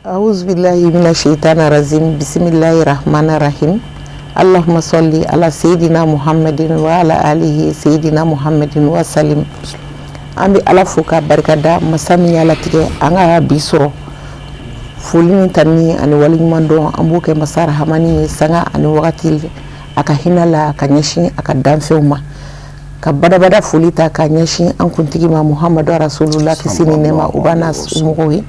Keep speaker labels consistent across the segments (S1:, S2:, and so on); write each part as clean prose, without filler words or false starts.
S1: أعوذ بالله من الشيطان الرجيم بسم الله الرحمن الرحيم اللهم صل على سيدنا محمد وعلى آله سيدنا محمد وسلم ambi ala fuka barkada masami ala tige anga bisoro fulini tanni ani waliman do ambuke masara hamani sanga ani wakati aka hinala kanyeshi aka danfeuma ka bada fulita kanyeshi an kuntigi ma muhammadu rasulullah kisini nema ubana umugoyi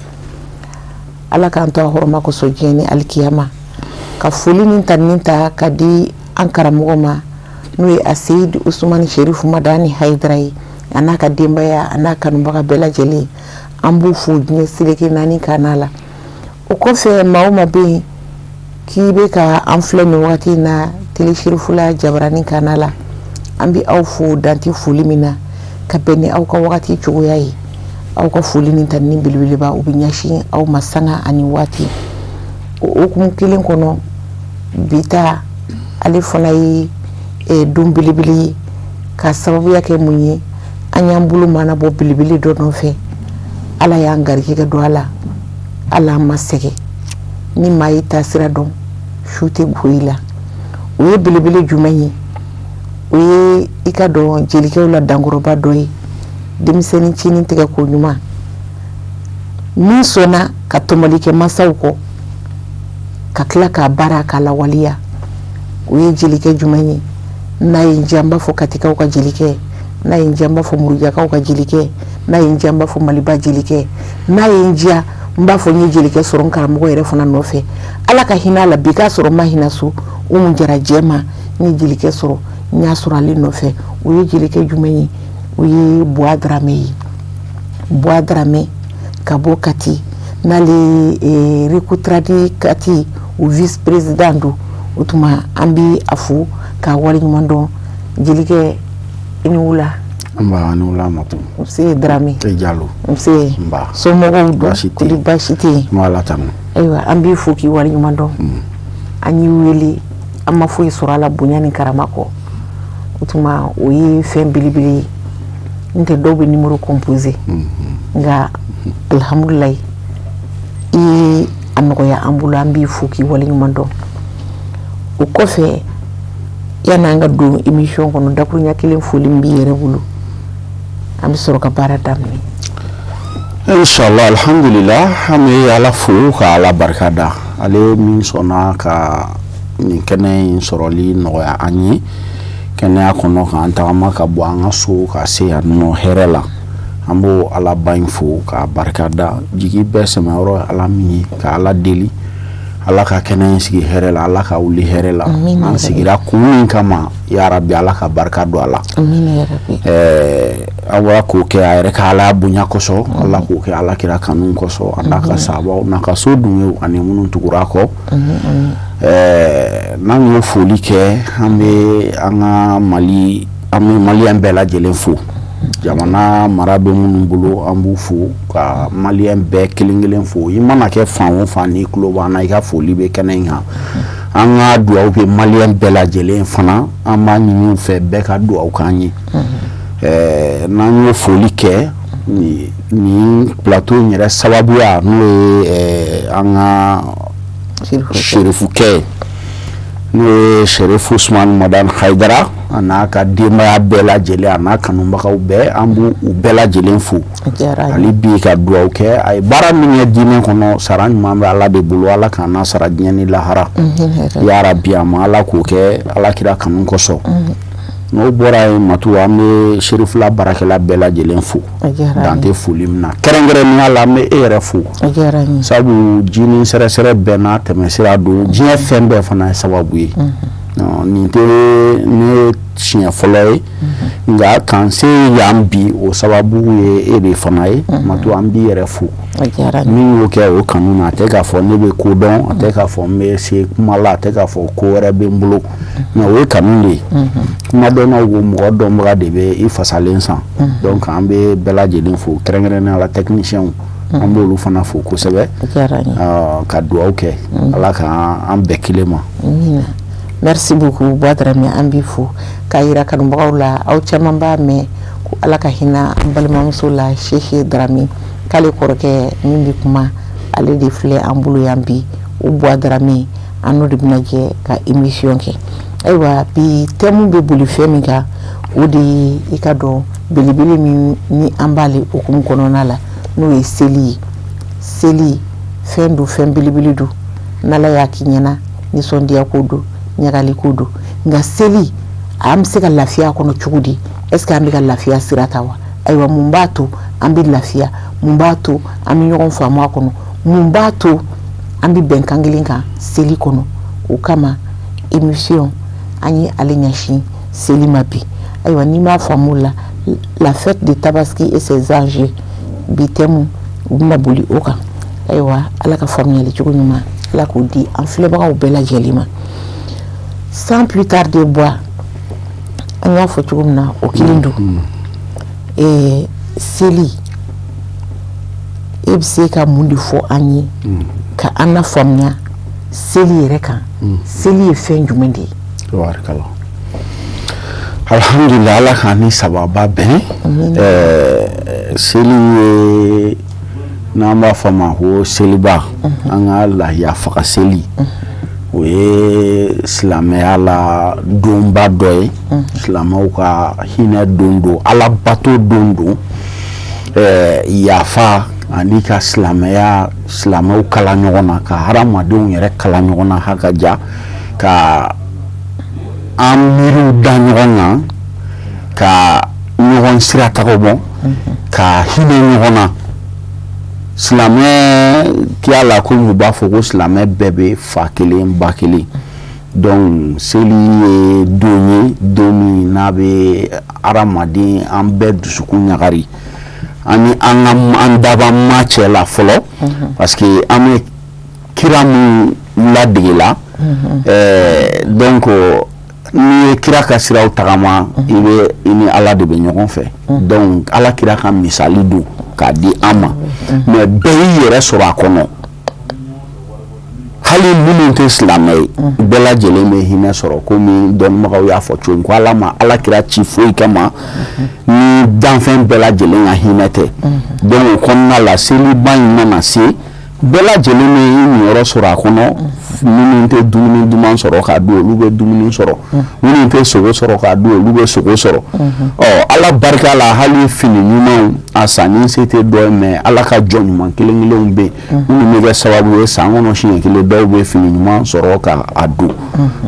S1: ala kan to horma ko sojeni alkiyama ka fulini tanninta kadi an karamogo ma nuyi asid usman sherif madani haidrai anaka dembaya anaka numbaga bela jeli ambu fujne sileki nani kanala o ko fe mauma be kibe ka amfle ni wati na tele shirifula jabrani kanala ambi au fu danti fulimina ka beni au ka wakati chugoyayi au ka fulini tanni bilbiliba ubinyashi au masanga ani wati o kumkilen kono bita alifona yi dum bilibili ka sababu yake munye anyambulu mana bo bilibili do no fe ala ya ngariki ga do ala masege ni mai tasira don shute guila we bilibili jumayi we ika do jelike wala dangoroba doyi demiseni chini tega ko nyuma min sona ka tomalike masauko ka kila ka baraka la walia we jelike jumayi na injamba fo katika uka jelike na injamba fo muruja ka uka jelike na injamba fo maliba jelike na inja mba fo nyi jelike soron karamugo yere fona nofe ala ka hina la bika soro mahina su umunjara jema nyi jelike soro nya soro ali nofe we jelike jumayi we boadrame kabo kati nali rikutradi kati u vice president utuma ambi afu ka wali nyundo jilike inula
S2: amba anula matu
S1: mse drame
S2: te jalo
S1: mse
S2: mba
S1: so mogo do kuli bashiti
S2: mala tam
S1: aywa ambi fuki wali nyundo anyi weli amma fu isurala bunyani karamako utuma uyi fem bilibili nte dobe numéro composé nga alhamdulillah i anoko ya ambula ambi fuki wali nyumando o kofe yana nga do émission kono dakuru nyakile fuli mbi yere bulu ambi soro ka bara damni
S2: inshallah alhamdulillah ame ala fu ka ala barkada ale min sona ka ni kene soroli no ya anyi kene akono ka antama ka buanga so ka se no herela ambo ala bainfo ka barkada jigi besema ro ala mini ka ala deli ala ka kene sigi herela ala ka uli herela an sigira kun kama ya rabbi ala ka barkado ala
S1: amin ya rabbi
S2: awa ko ke ayre ka ala bunya koso ala ko ke ala kira kanun koso anda ka sabo na ka so dunwe ani munun tugura ko nan yo foli ke ambe anga mali ambela jelen fo jamana marabe munun bulu ambu fo ka mali ambe kilingelen fo yimana ke fan ni kloba na ka foli be kenenha anga duwa be mali ambela jelen fana ama nyinu fe be ka duwa kanyi nan yo foli ke ni plateau nyere sababu ya no anga Sherifu ke no Sherifu Usman Madan Haidara anaka dima bela jele anaka numbaka ube ambu ubela jele fu ali bi ka duwa ke ay bara minye dine kono saran mamba ala de bulu ala kana sarajnya ni lahara ya rabbi amala ko ke ala kira kanun koso no bora matu ame Sherifu la barakela bela jele fu dante fulimna kerengere ni ala me erefu sabu jini sere bena temesira do jine fembe fana sababu yi no ninte ne chinya foloi nga kanse yambi o sababu ye ebe fana yi matu ambi erefu ni wo ke o kanuna te ka fo ne be ko don te ka fo me se kumala te ka fo ko rebe mbulo na we kanunde kuma don na wo mo don bra de be ifasalensa donc ambe bela jedin fo krengere na la technicien ambo lu fana fo ko sebe ka do okay ala ka ambe kilema
S1: merci beaucoup Boadrame ambi fo kayira kan mbawla aw chamamba me ko ala ka hina balma musula Cheikh Drami kale korke nyimbi kuma ale de filɛ an bolo yan bi o Buwa Darame an n'o de bɛna jɛ ka émission kɛ ayiwa bi thème bɛ boli fɛn min kan o de ye i ka dɔn belebele min ni an b'ale hukumu kɔnɔna la n'o ye seli ye seli fɛn do fɛn belebele do n'Ala y'a k'i ɲɛna nisɔndiya ko do ɲagali ko do nka seli an bɛ se ka lafiya kɔnɔ cogo di est-ce que an bɛ ka lafiya sira ta wa ayiwa mun b'a to an bɛ lafiya mun b'a to an bɛ ɲɔgɔn faamu a kɔnɔ mun b'a to an bɛ bɛnkan kelen kan seli kɔnɔ o kama émission an ye ale ɲɛsin seli ma bi ayiwa n'i m'a faamu la fête de Tabaski et ses enjeux bi thème u bɛna boli o kan ayiwa Ala ka faamuyali cogo ɲuman Ala k'o di an filɛbagaw bɛɛ lajɛlen ma sans plus tarder Buwa an y'a fɔ cogo min na o kelen do seli e bɛ se ka mun de fɔ an ye ka an na faamuya seli yɛrɛ kan seli ye fɛn jumɛn de ye
S2: alhamdulillah Ala k'an ni sababa bɛn seli ye n'an b'a fɔ ma ko seliba an ka lahiya faga seli o ye silamɛya la donba dɔ ye silamɛw ka hinɛ don do Ala bato don do yafa ani ka silamɛw kala ɲɔgɔn na ka hadamadenw yɛrɛ kala ɲɔgɔn na hakaja ka an miiriw da ɲɔgɔn na ka ɲɔgɔn sira tago bɔ ka hinɛ ɲɔgɔn na silamɛ kiya la ko u b'a fɔ ko silamɛ bɛɛ bɛ fa kelen ba kelen donc seli ye don ye don min n'a bɛ hadamaden an bɛɛ dusukun ɲagari ani an daba ma cɛ la fɔlɔ parce que an bɛ kira min ladegela donc n'i ye kira ka siraw tagama i ni Ala de bɛ ɲɔgɔn fɛ donc Ala kira ka misali don k'a di an ma mais bɛɛ y'i yɛrɛ sɔrɔ a kɔnɔ hali minnu tɛ silamɛ ye bɛɛ lajɛlen bɛ hinɛ sɔrɔ komi dɔnnibagaw y'a fɔ cogo min ko Ala ma Ala kira ci foyi kama ni danfɛn bɛɛ lajɛlen ka hinɛ tɛ donc o kɔnɔna la seliba in mana se bɛɛ lajɛlen bɛ niyɔrɔ sɔrɔ a kɔnɔ minnu tɛ dumuni duman sɔrɔ k'a dun olu bɛ dumuni sɔrɔ minnu tɛ sogo sɔrɔ k'a dun olu bɛ sogo sɔrɔ Ala barika la hali fini ɲumanw a sanni se tɛ dɔ ye mais Ala ka jɔn ɲuman kelen kelenw bɛ yen minnu bɛ kɛ sababu ye san kɔnɔ siɲɛ kelen dɔw bɛ fini ɲuman sɔrɔ k'a dun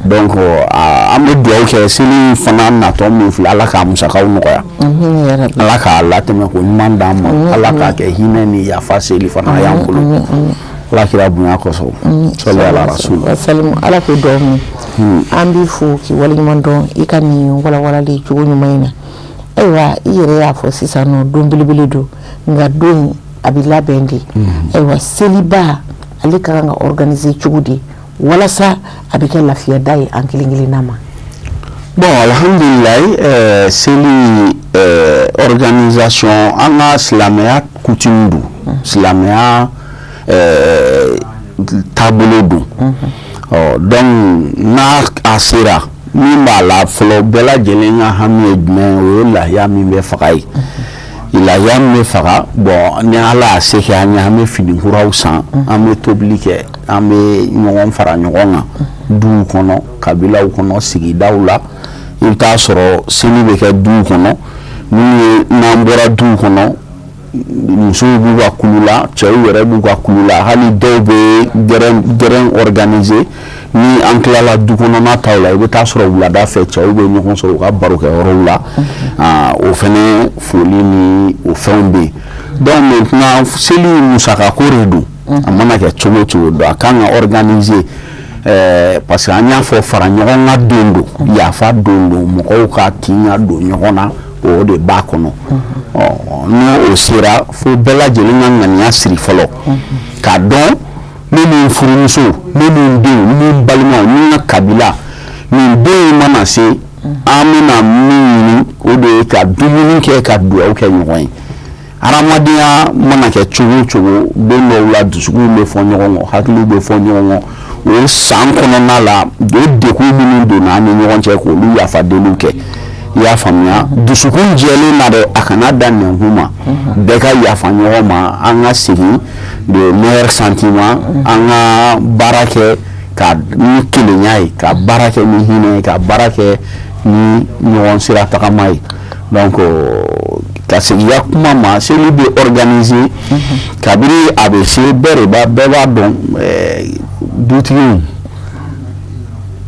S2: donc an bɛ dugawu kɛ seli fana natɔ min filɛ Ala k'a musakaw nɔgɔya Ala k'a latɛmɛ ko ɲuman d'an ma Ala k'a kɛ hinɛ ni yafa seli fana a y'an bolo Ala kira bonya kosɔn sɔli ala rasul
S1: salim Ala ko dɔn min an b'i fo k'i waleɲuman dɔn i ka nin walawalali cogo ɲuman in na ayiwa i yɛrɛ y'a fɔ sisan nɔ don belebele don nka don in a bɛ labɛn de ayiwa seliba ale ka kan ka organiser cogo di walasa a bɛ kɛ lafiyada ye an kelen kelenna ma
S2: bon alhamdulillah seli organisation an ka silamɛya coutume don silamɛya taabolo don donc n'a a sera min b'a la fɔlɔ bɛɛ lajɛlen ka hami ye jumɛn o ye lahiya min bɛ faga ye lahiya min bɛ faga bon ni Ala y'a se kɛ an ye an bɛ fini kuraw san an bɛ tobili kɛ an bɛ ɲɔgɔn fara ɲɔgɔn kan duw kɔnɔ kabilaw kɔnɔ sigidaw la i bɛ taa sɔrɔ seli bɛ kɛ duw kɔnɔ n'an bɔra duw kɔnɔ musow b'u ka kulu la cɛw yɛrɛ b'u ka kulu la hali dɔw bɛ gɛrɛn organiser ni an tilala du kɔnɔna taw la i bɛ taa sɔrɔ wulada fɛ cɛw bɛ ɲɔgɔn sɔrɔ u ka barokɛyɔrɔw la o fɛnɛ foli ni o fɛnw bɛ yen donc maintenant seli musakako de don a mana kɛ cogo o cogo don a kan ka organiser parce que an y'a fɔ fara ɲɔgɔn ka don don yafa don don mɔgɔw ka tin ka don ɲɔgɔn na o de b'a kɔnɔ n'o sera fo bɛɛ lajɛlen ka ŋaniya siri fɔlɔ k'a dɔn minnu furumuso minnu denw minnu balimaw minnu ka kabila nin den mana se an bɛna min ɲini o de ye ka dumuni kɛ ka dugawu kɛ ɲɔgɔn ye hadamadenya mana kɛ cogo o cogo don dɔw la dusukun bɛ fɔ ɲɔgɔn kɔ hakiliw bɛ fɔ ɲɔgɔn kɔ o ye san kɔnɔna la o dekun minnu donna an ni ɲɔgɔn cɛ k'olu yafadeliw kɛ i y'a faamuya dusukun jɛlen na dɛ a kana da nɛnkun ma bɛɛ ka yafa ɲɔgɔn ma an ka segin de meilleurs sentiments an ka baara kɛ ka ni kelenya ye ka baara kɛ ni hinɛ ye ka baara kɛ ni ɲɔgɔn sira tagama ye donc ka segiya kuma ma seli bɛ organiser kabiri a bɛ se bɛɛ b'a dɔn dutigiw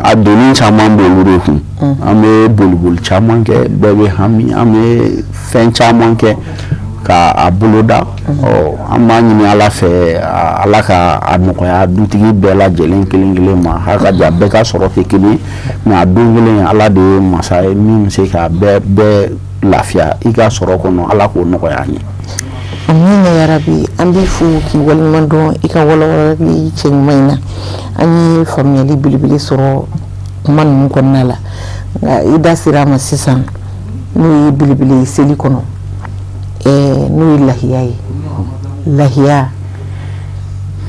S2: a donni caman b'olu de kun an bɛ boliboli caman kɛ bɛɛ bɛ hami an bɛ fɛn caman kɛ ka a boloda an b'a ɲini ala fɛ ala ka a nɔgɔya dutigi bɛɛ lajɛlen kelen kelen ma hakaja bɛɛ ka sɔrɔ tɛ kelen mais a don kelen ala de ye masa ye min bɛ se ka bɛɛ lafiya i ka sɔrɔ kɔnɔ ala k'o nɔgɔya an ye.
S1: Amina ya rabi an b'i fo k'i waleɲuman dɔn i ka walawalali cɛ ɲuman in na an ye faamuyali belebele sɔrɔ kuma ninnu kɔnɔna la nka i da sera a ma sisan n'o ye belebele ye seli kɔnɔ n'o ye lahiya ye lahiya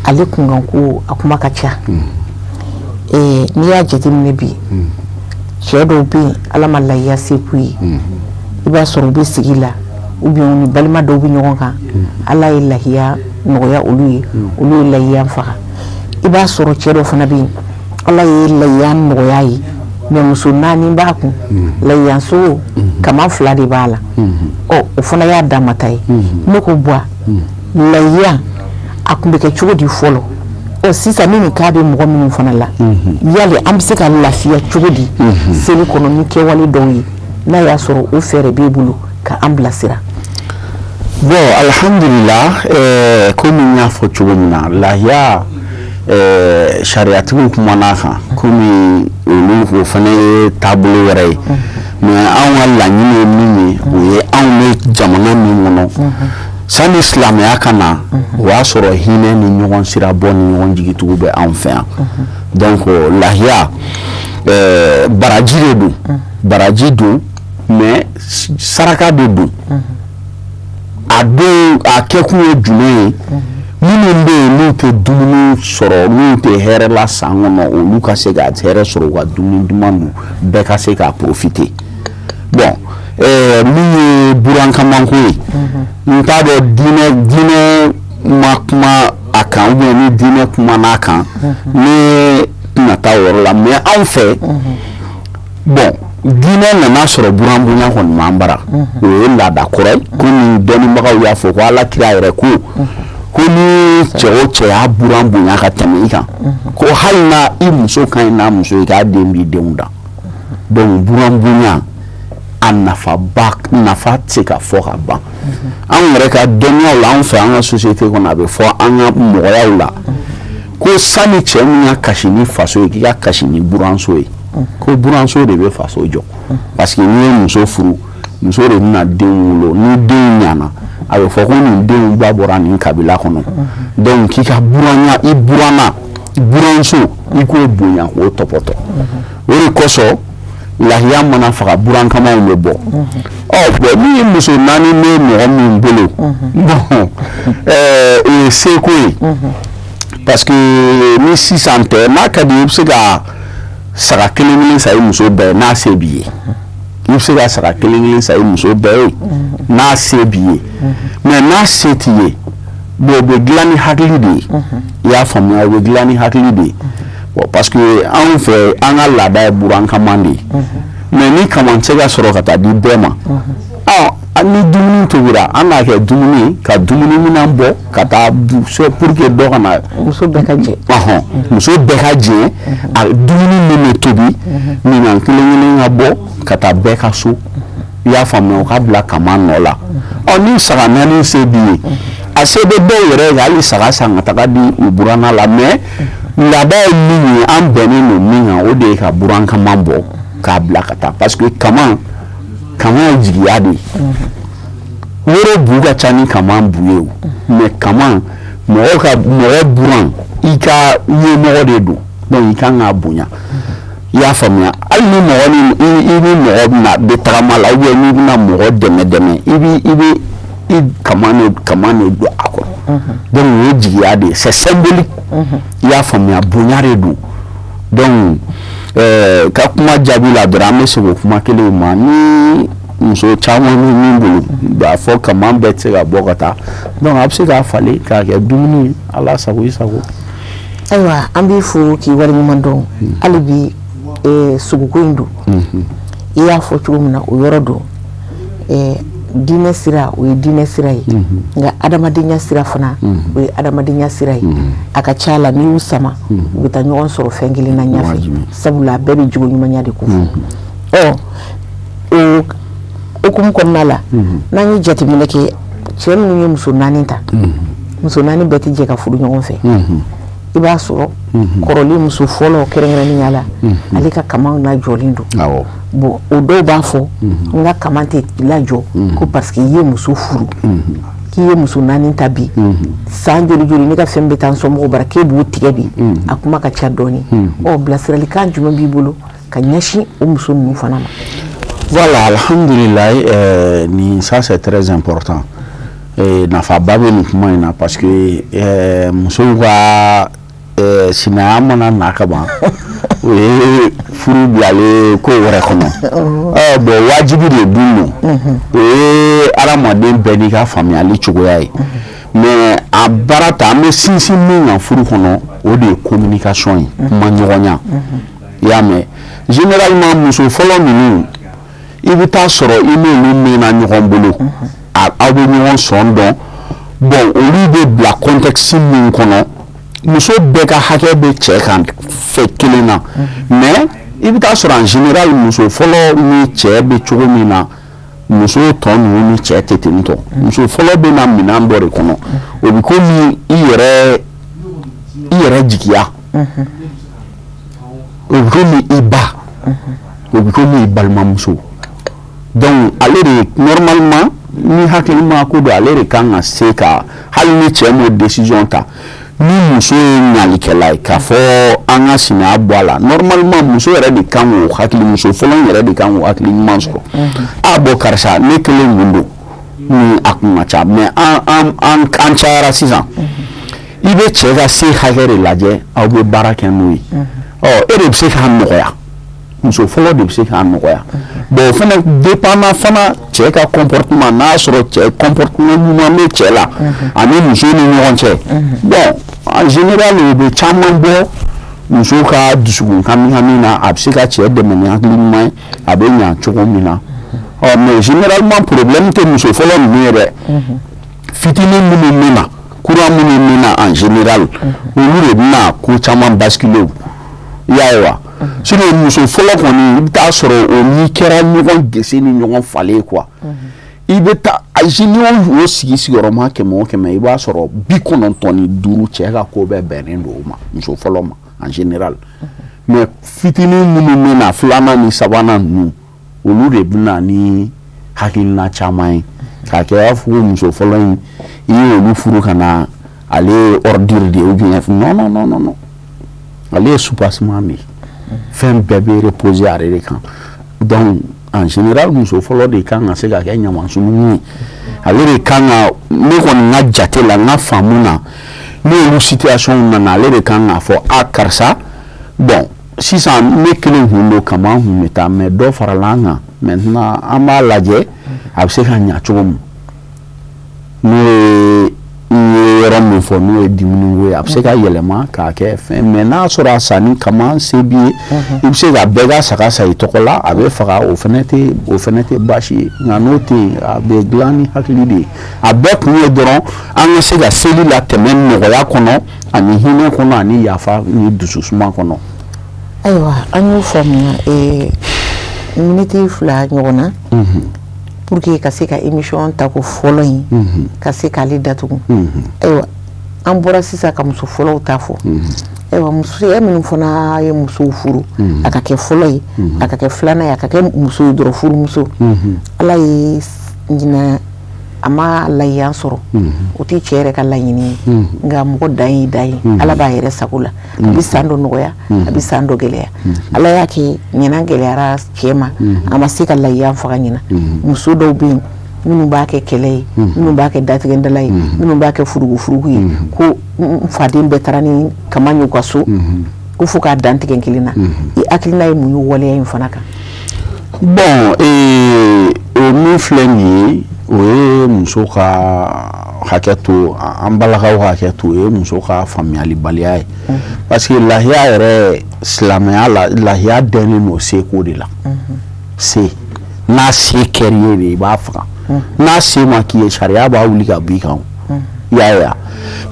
S1: ale kunkanko a kuma ka ca n'i y'a jateminɛ bi cɛ dɔw bɛ yen ala ma lahiya se k'u ye i b'a sɔrɔ u bɛ sigi la ou bien ni balima dɔw bɛ ɲɔgɔn kan ala ye lahiya nɔgɔya olu ye olu ye lahiya faga i b'a sɔrɔ cɛ dɔ fana bɛ yen ala ye lahiya nɔgɔya ye mais muso 4 b'a kun lahiyaso kama 2 de b'a la o fana y'a damata ye ne ko bɔ lahiya a kun bɛ kɛ cogo di fɔlɔ sisan ni k'a bɛ mɔgɔ minnu fana la yali an bɛ se ka lafiya cogo di seli kɔnɔ ni kɛwale dɔw ye n'a y'a sɔrɔ o fɛɛrɛ b'e bolo ka an bilasira.
S2: Bon alhamdulillah comme n y'a fɔ cogo min na lahiya sariyatigiw kumana kan komi olu o fana ye taabolo wɛrɛ ye mais anw ka laɲini ye min ye o ye anw bɛ jamana min kɔnɔ sani silamɛya ka na o y'a sɔrɔ hinɛ ni ɲɔgɔn sira bɔ ni ɲɔgɔn jigitugu bɛ anw fɛ yan donc lahiya baraji don mais saraka de don a kɛkun ye jumɛn ye minnu bɛ yen n'u tɛ dumuni sɔrɔ n'u tɛ hɛrɛ la san kɔnɔ olu ka se ka hɛrɛ sɔrɔ u ka dumuni duman dun bɛɛ ka se k'a profiter bon min ye burankamanko ye n t'a dɔn diinɛ ma kuma a kan ou bien ni diinɛ kuma n'a kan ne tɛna taa o yɔrɔ la mais anw fɛ bon diinɛ nana sɔrɔ buran bonya kɔni m'an bara o ye laada kɔrɔ ye komi dɔnnibagaw y'a fɔ ko ala kira yɛrɛ ko ni cɛ o cɛ y'a buran bonya ka tɛmɛ i kan ko hali na i muso ka ɲi n'a muso ye k'a den b'i denw da donc buran bonya a nafa tɛ se ka fɔ ka ban anw yɛrɛ ka dɔnniyaw la anw fɛ an ka société kɔnɔ a bɛ fɔ an ka mɔgɔyaw la ko sani cɛ min ka kasi ni faso ye k'i ka kasi ni buranso ye ko buranso de bɛ faso jɔ parce que n'i ye muso furu muso de bɛna den wolo ni den ɲana a bɛ fɔ ko nin den ba bɔra nin kabila kɔnɔ donc k'i ka buranya i buranso i k'o bonya k'o tɔpɔtɔ o de kosɔn lahiya mana faga burankamaw bɛ bɔ bon min ye muso 4 bɛ mɔgɔ min bolo bon o ye seko ye parce que ni sisan tɛ n'a ka di i bɛ se ka saga kelen sa i muso bɛɛ n'a se b'i ye i bɛ se ka saga kelen sa i muso bɛɛ ye n'a se b'i ye mais n'a se t'i ye bon o bɛ dilan ni hakili de ye i y'a faamuya o bɛ dilan ni hakili de ye bon parce que anw fɛ an ka laada ye burankaman de ye mais ni kama tɛ se ka sɔrɔ ka taa di bɛɛ ma ni dumuni tobira an n'a kɛ dumuni ka dumuni minan bɔ ka taa pour que dɔ kana
S1: muso bɛɛ ka jɛ
S2: muso bɛɛ ka jɛ a dumuni min bɛ tobi minan kelen ka bɔ ka taa bɛɛ ka so i y'a faamuya o ka bila kama nɔ la ni saga 4 se b'i ye a se bɛ dɔw yɛrɛ ye hali saga san ka taga di u buranna la mais laada ye min ye an bɛnnen don min kan o de ye ka burankaman bɔ k'a bila ka taa parce que kama ye jigiya de ye woro bu ka ca ni kama bu ye o mais kama mɔgɔ buran i ka ɲɛmɔgɔ de don donc i kan k'a bonya i y'a faamuya hali ni mɔgɔ bɛ tagama la ou bien n'i bɛna mɔgɔ dɛmɛ i kama ne don a kɔrɔ donc o ye jigiya de ye c'est symbolique i y'a faamuya bonya de don donc ka kuma jaabi la dɔrɔn an bɛ segin o kuma kelen ma ni muso caman bɛ min bolo b'a fɔ kaman bɛɛ tɛ se ka bɔ ka taa donc a bɛ se k'a falen k'a kɛ dumuni ala sago i sago.
S1: Ayiwa an b'i fo k'i waleɲuman dɔn hali bi suguko in don i y'a fɔ cogo min na o yɔrɔ don diinɛ sira o ye diinɛ sira ye nka adamadenya sira fana o ye adamadenya sira ye a ka ca la n'i y'u sama u bɛ taa ɲɔgɔn sɔrɔ fɛn kelen na ɲɛfɛ sabula bɛɛ bɛ jogo ɲumanya de ko fɔ o hukumu kɔnɔna la n'an ye jateminɛ kɛ cɛ minnu ye muso 4 ta muso 4 bɛɛ tɛ jɛ ka furu ɲɔgɔn fɛ i b'a sɔrɔ kɔrɔlen muso fɔlɔ kɛrɛnkɛrɛnnenya la ale ka kaman lajɔlen don bon o dɔw b'a fɔ n ka kaman tɛ lajɔ ko parce que i ye muso furu k'i ye muso 4 ta bi san joli joli ne ka fɛn bɛ taa n somɔgɔw bara k'e b'o tigɛ bi a kuma ka ca dɔɔni bilasiralikan jumɛn b'i bolo ka ɲɛsin o muso ninnu fana ma.
S2: Voilà, alhamdulillah, ça c'est très important. Nafaba bɛ nin kuma in na parce que musow ka sinaya mana na ka ban o ye furu bilalen ko wɛrɛ kɔnɔ bon wajibi de dun don o ye adamaden bɛɛ n'i ka faamuyali cogoya ye mais a baara ta an bɛ sinsin min kan furu kɔnɔ o de ye communication ye kuma ɲɔgɔnya i y'a mɛn généralement muso fɔlɔ ninnu i bɛ taa sɔrɔ i n'olu mɛnna ɲɔgɔn bolo aw bɛ ɲɔgɔn sɔn dɔn bon olu bɛ bila contexte min kɔnɔ muso bɛɛ ka hakɛ bɛ cɛ kan fɛ kelen na mais i bɛ taa sɔrɔ en général muso fɔlɔ ni cɛ bɛ cogo min na muso tɔ ninnu ni cɛ tɛ ten tɔ muso fɔlɔ bɛ na minɛn dɔ de kɔnɔ o bɛ komi i yɛrɛ jigiya o bɛ komi i ba o bɛ komi i balimamuso donc ale de normalement ni hakilima ko don ale de kan ka se ka hali ni cɛ m'o décision ta ni muso ye ɲalikɛla ye k'a fɔ an ka sinaya bɔ a la normalement muso yɛrɛ de kan k'o hakili muso fɔlɔ yɛrɛ de kan k'o hakili ɲuman sɔrɔ a bɔ karisa ne kelen mun don ni a kun ka ca mais an cayara sisan i bɛ cɛ ka se hakɛ de lajɛ aw bɛ baara kɛ n'o ye e de bɛ se k'a nɔgɔya muso fɔlɔ de bɛ se k'a nɔgɔya bon o fana dépendant fana cɛ ka comportement n'a sɔrɔ cɛ comportement ɲuman bɛ cɛ la ani muso ni ɲɔgɔn cɛ bon en général o bɛ caman bɔ muso ka dusukun hami na a bɛ se ka cɛ dɛmɛ ni hakili ɲuman ye a bɛ ɲa cogo min na mais généralement problème tɛ muso fɔlɔ ninnu ye dɛ fitinin minnu bɛ na courant minnu bɛ na en général olu de bɛna ko caman basculer i y'a ye wa sinon muso fɔlɔ kɔni i bɛ taa sɔrɔ o n'i kɛra ɲɔgɔn gese ni ɲɔgɔn falen quoi i bɛ taa o sigi sigiyɔrɔma 100 o 100 i b'a sɔrɔ 95 cɛ ka ko bɛɛ bɛnnen don o ma muso fɔlɔ ma en général mais fitinin minnu bɛ na 2nan ni 3nan ninnu olu de bɛ na ni hakilina caman ye k'a kɛ i b'a fɔ ko muso fɔlɔ in i ye olu furu ka na ale ye ordure de ye ou bien non ale ye soupassement de ye fɛn bɛɛ bɛ reposer ale de kan donc en général muso fɔlɔ de kan ka se ka kɛ ɲamansunugu ye ale de kan ka ne kɔni ka jate la n ka faamu na n'olu situation nana ale de kan k'a fɔ a karisa bon sisan ne kelen kun don kaman kun bɛ taa mais dɔ farala an kan maintenant an b'a lajɛ a bɛ se ka ɲa cogo min n'o ye yɔrɔ min fɔ n'o ye dumuni ye a bɛ se ka yɛlɛma k'a kɛ fɛn mais n'a sɔrɔ a sanni kama se b'i ye i bɛ se ka bɛɛ ka saga sa i tɔgɔ la a bɛ faga o fana tɛ baasi ye nka n'o tɛ yen a bɛ dilan ni hakili de ye a bɛɛ kun ye dɔrɔn an ka se ka seli la tɛmɛ nɔgɔya kɔnɔ ani hinɛ kɔnɔ ani yafa ni dususuma kɔnɔ.
S1: ayiwa an y'o faamuya miniti 2 ɲɔgɔn na pour que ka se ka émission ta ko fɔlɔ in ka se k'ale datugu ayiwa an bɔra sisan ka muso fɔlɔw ta fɔ ayiwa muso minnu fana ye musow furu a ka kɛ fɔlɔ ye a ka kɛ 2nan ye a ka kɛ muso ye dɔrɔn furumuso ala ye ɲinɛ a ma layiya sɔrɔ o tɛ cɛ yɛrɛ ka laɲini ye nka mɔgɔ dan ye dan ye ala b'a yɛrɛ sago la a bɛ san dɔ nɔgɔya a bɛ san dɔ gɛlɛya ala y'a kɛ ɲinan gɛlɛyara cɛ ma a ma se ka layiya faga ɲina muso dɔw bɛ yen minnu b'a kɛ kɛlɛ ye minnu b'a kɛ datigɛndala ye minnu b'a kɛ furugu ye ko faden bɛɛ taara ni kaman y'u ka so ko fo k'a dan tigɛ kelen na i hakilina ye mun ye waleya in fana kan.
S2: Bon o min filɛ nin ye o ye muso ka hakɛ to an balakaw hakɛ to o ye muso ka faamuyalibaliya ye parce que lahiya yɛrɛ silamɛya la lahiya dɛnnen no seko de la se n'a se kɛr'i ye de i b'a faga n'a se ma k'i ye sariya b'a wuli ka b'i kan i y'a ye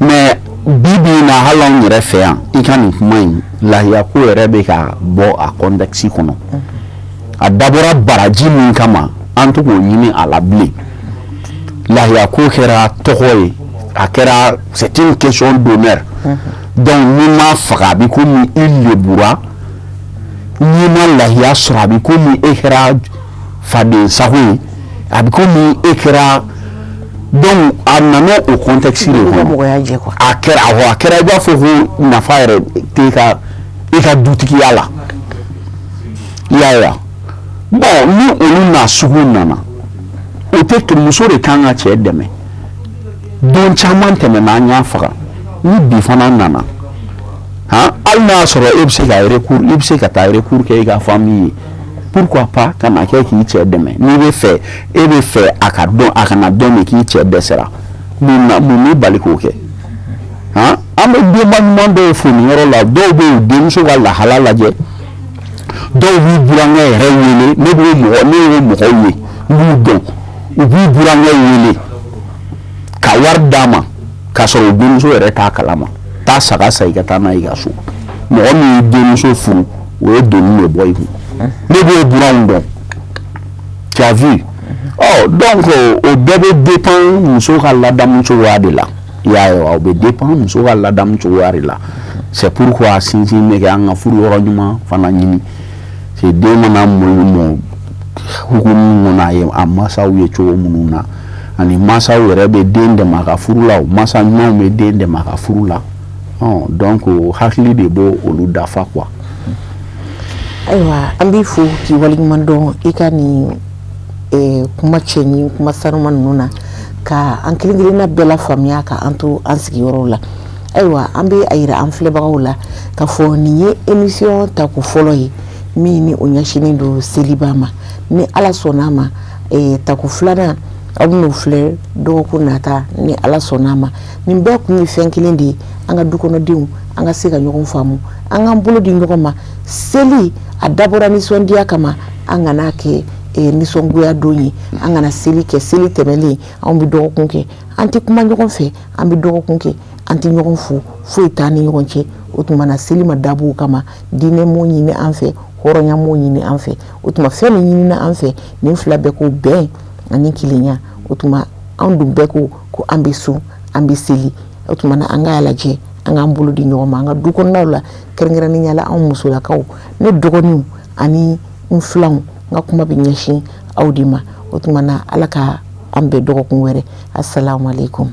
S2: mais bi na hali anw yɛrɛ fɛ yan i ka nin kuma in lahiya ko yɛrɛ bɛ ka bɔ a contexte kɔnɔ a dabɔra baraji min kama an to k'o ɲini a la bilen lahiya ko kɛra tɔgɔ ye a kɛra c'est une question d'honneur donc n'i ma faga a bɛ komi i lebura n'i ma lahiya sɔrɔ a bɛ komi e kɛra faden sago ye a bɛ komi e kɛra donc a nana o contexte de kɔnɔ a kɛra i b'a fɔ ko nafa yɛrɛ tɛ i ka dutigiya la i y'a ye bon ni olu na sugu nana o tɛ muso de kan ka cɛ dɛmɛ don caman tɛmɛna an y'a faga ni bi fana nana hali n'a y'a sɔrɔ e bɛ se ka recours i bɛ se ka taa recours kɛ i ka famille ye pourquoi pas ka na kɛ k'i cɛ dɛmɛ n'i bɛ fɛ e bɛ fɛ a kana dɔn de k'i cɛ dɛsɛra mun n'i bali k'o kɛ an bɛ denba ɲuman dɔw fo nin yɔrɔ la dɔw bɛ yen denmuso ka lahala lajɛ dɔw b'u burankɛ yɛrɛ wele ne y'o mɔgɔw ye n b'u dɔn u b'u burankɛ wele ka wari d'a ma k'a sɔrɔ o denmuso yɛrɛ t'a kalama taa saga sa i ka taa n'a ye i ka so mɔgɔ min ye denmuso furu o ye donni de bɔ i kun ne b'o buranw dɔn tu as vu donc o bɛɛ bɛ dépend muso ka ladamu cogoya de la i y'a ye wa o bɛ dépend muso ka ladamu cogoya de la c'est pourquoi sinsin bɛ kɛ an ka furu yɔrɔ ɲuman fana ɲini c'est den mana mɔ hukumu kɔnɔ a ye a mansaw ye cogo minnu na ani mansaw yɛrɛ bɛ den dɛmɛ a ka furu la o mansa ɲumanw bɛ den dɛmɛ a ka furu la donc hakili de b'o olu dafa quoi.
S1: Ayiwa an b'i fo k'i waleɲuman dɔn i ka nin kuma cɛ ni kuma sanuma ninnu na ka an kelen kelenna bɛɛ la faamuya ka an to an sigiyɔrɔw la ayiwa an bɛ a yira an filɛbagaw la ka fɔ nin ye émission tako fɔlɔ ye min ni o ɲɛsinnen don seliba ma ni ala sɔnn'a ma tako filanan aw bɛn'o filɛ dɔgɔkun nata ni ala sɔnn'a ma nin bɛɛ kun ye fɛn kelen de ye an ka dukɔnɔdenw an ka se ka ɲɔgɔn faamu an k'an bolo di ɲɔgɔn ma seli a dabɔra nisɔndiya kama an kana kɛ nisɔngoya don ye an kana seli kɛ seli tɛmɛlen an bɛ dɔgɔkun kɛ an tɛ kuma ɲɔgɔn fɛ an bɛ dɔgɔkun kɛ an tɛ ɲɔgɔn fo foyi t'an ni ɲɔgɔn cɛ o tuma na seli ma dabɔ o kama diinɛ m'o ɲini an fɛ hɔrɔnya m'o ɲini an fɛ o tuma fɛn min ɲinina an fɛ nin fila bɛɛ ko bɛn ani kelenya o tuma an dun bɛɛ ko an bɛ sun an bɛ seli o tuma na an k'a lajɛ an k'an bolo di ɲɔgɔn ma an ka du kɔnɔnaw la kɛrɛnkɛrɛnnenya la anw musolakaw ne dɔgɔninw ani n filanw n ka kuma bɛ ɲɛsin aw de ma o tuma na ala ka an bɛɛ dɔgɔkun wɛrɛ assalamu alaikum.